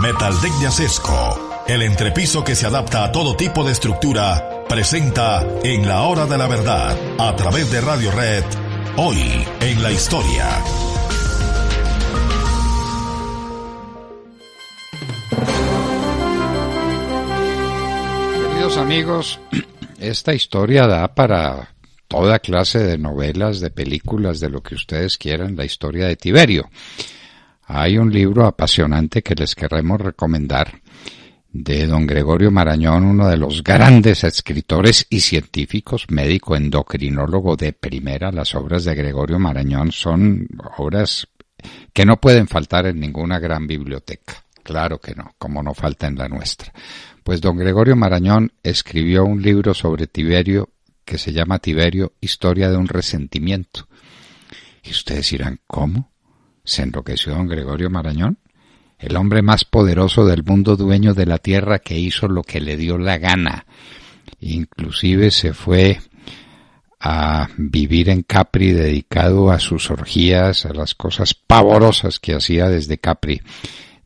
Metaldeck de Acesco, el entrepiso que se adapta a todo tipo de estructura, presenta En la Hora de la Verdad, a través de Radio Red, hoy en la historia. Queridos amigos, esta historia da para toda clase de novelas, de películas, de lo que ustedes quieran, la historia de Tiberio. Hay un libro apasionante que les queremos recomendar de don Gregorio Marañón, uno de los grandes escritores y científicos, médico endocrinólogo de primera. Las obras de Gregorio Marañón son obras que no pueden faltar en ninguna gran biblioteca. Claro que no, como no falta en la nuestra. Pues don Gregorio Marañón escribió un libro sobre Tiberio que se llama Tiberio, Historia de un resentimiento. Y ustedes dirán, ¿cómo se enloqueció don Gregorio Marañón? El hombre más poderoso del mundo, dueño de la tierra, que hizo lo que le dio la gana. Inclusive se fue a vivir en Capri, dedicado a sus orgías, a las cosas pavorosas que hacía desde Capri.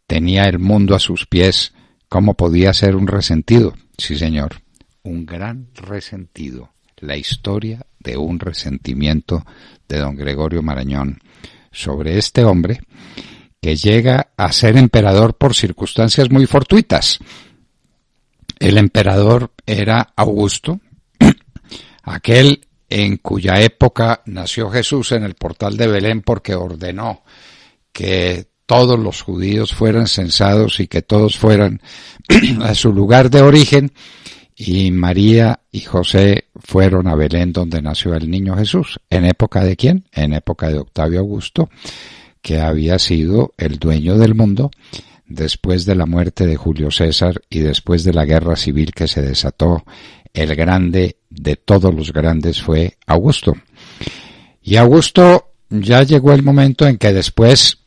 Tenía el mundo a sus pies. ¿Cómo podía ser un resentido? Sí, señor, un gran resentido. La historia de un resentimiento de don Gregorio Marañón sobre este hombre que llega a ser emperador por circunstancias muy fortuitas. El emperador era Augusto, aquel en cuya época nació Jesús en el portal de Belén, porque ordenó que todos los judíos fueran censados y que todos fueran a su lugar de origen, y María y José fueron a Belén, donde nació el niño Jesús. ¿En época de quién? En época de Octavio Augusto, que había sido el dueño del mundo después de la muerte de Julio César y después de la guerra civil que se desató. El grande de todos los grandes fue Augusto. Y Augusto, ya llegó el momento en que después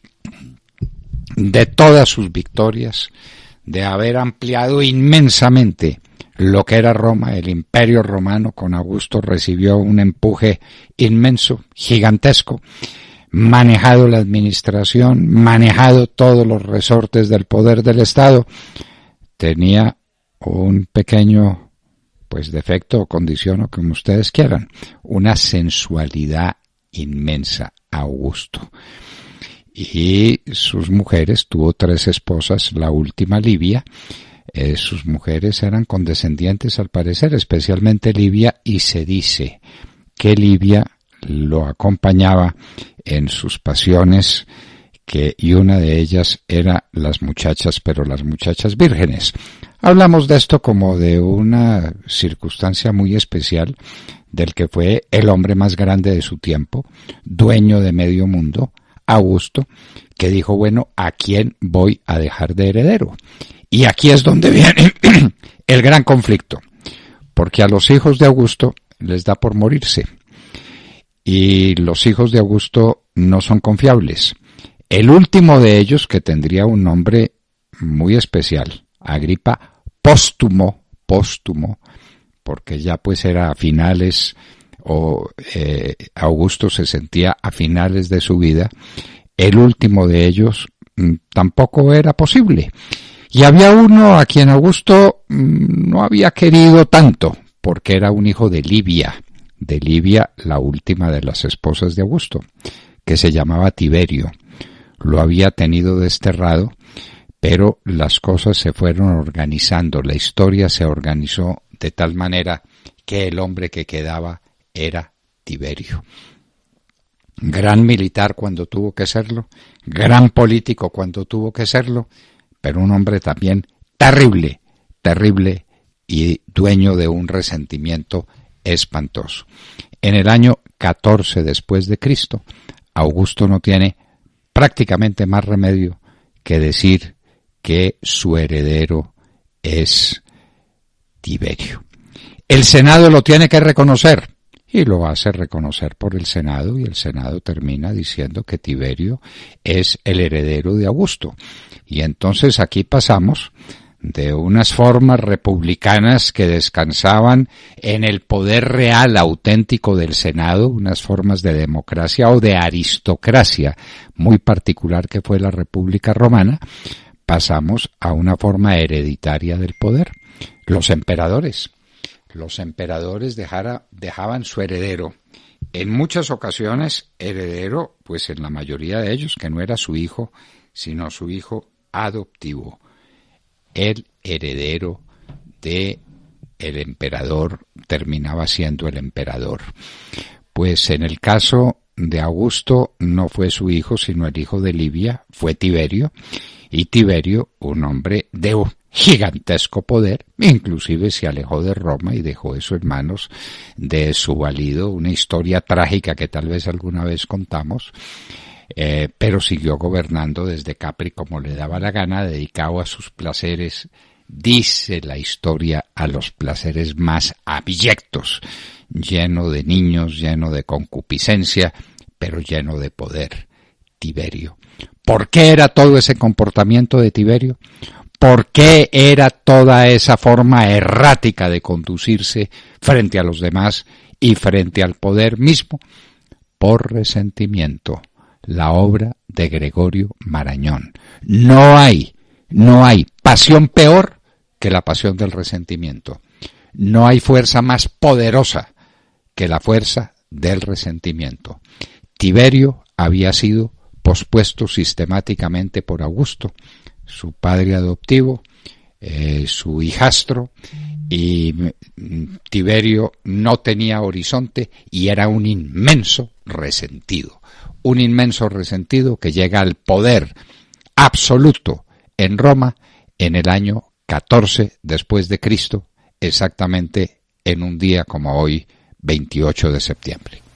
de todas sus victorias, de haber ampliado inmensamente lo que era Roma, el Imperio Romano con Augusto recibió un empuje inmenso, gigantesco, manejado la administración, manejado todos los resortes del poder del Estado. Tenía un pequeño, defecto o condición, o como ustedes quieran, una sensualidad inmensa, Augusto. Y sus mujeres, tuvo 3 esposas, la última Livia. Sus mujeres eran condescendientes al parecer, especialmente Livia, y se dice que Livia lo acompañaba en sus pasiones, y una de ellas era las muchachas, pero las muchachas vírgenes. Hablamos de esto como de una circunstancia muy especial del que fue el hombre más grande de su tiempo, dueño de medio mundo, Augusto, que dijo, bueno, ¿a quién voy a dejar de heredero? Y aquí es donde viene el gran conflicto, porque a los hijos de Augusto les da por morirse, y los hijos de Augusto no son confiables. El último de ellos, que tendría un nombre muy especial, Agripa, póstumo, porque ya era a finales, Augusto se sentía a finales de su vida, el último de ellos tampoco era posible. Y había uno a quien Augusto no había querido tanto, porque era un hijo de Livia, la última de las esposas de Augusto, que se llamaba Tiberio. Lo había tenido desterrado, pero las cosas se fueron organizando, la historia se organizó de tal manera que el hombre que quedaba era Tiberio. Gran militar cuando tuvo que serlo, gran político cuando tuvo que serlo, pero un hombre también terrible y dueño de un resentimiento espantoso. En el año 14 después de Cristo, Augusto no tiene prácticamente más remedio que decir que su heredero es Tiberio. El Senado lo tiene que reconocer, y lo hace reconocer por el Senado, y el Senado termina diciendo que Tiberio es el heredero de Augusto. Y entonces aquí pasamos de unas formas republicanas que descansaban en el poder real auténtico del Senado, unas formas de democracia o de aristocracia muy particular que fue la República Romana, pasamos a una forma hereditaria del poder. Los emperadores dejaban su heredero. En muchas ocasiones, heredero, pues en la mayoría de ellos, que no era su hijo, sino su hijo adoptivo. El heredero de el emperador terminaba siendo el emperador. Pues en el caso de Augusto no fue su hijo, sino el hijo de Livia, fue Tiberio, y Tiberio, un hombre de un gigantesco poder, inclusive se alejó de Roma y dejó eso en manos de su valido, una historia trágica que tal vez alguna vez contamos, pero siguió gobernando desde Capri como le daba la gana, dedicado a sus placeres, dice la historia, a los placeres más abyectos, lleno de niños, lleno de concupiscencia, pero lleno de poder. Tiberio. ¿Por qué era todo ese comportamiento de Tiberio? ¿Por qué era toda esa forma errática de conducirse frente a los demás y frente al poder mismo? Por resentimiento. La obra de Gregorio Marañón. No hay pasión peor que la pasión del resentimiento. No hay fuerza más poderosa que la fuerza del resentimiento. Tiberio había sido pospuesto sistemáticamente por Augusto, su padre adoptivo, su hijastro, y Tiberio no tenía horizonte y era un inmenso resentido que llega al poder absoluto en Roma en el año 14 después de Cristo, exactamente en un día como hoy, 28 de septiembre.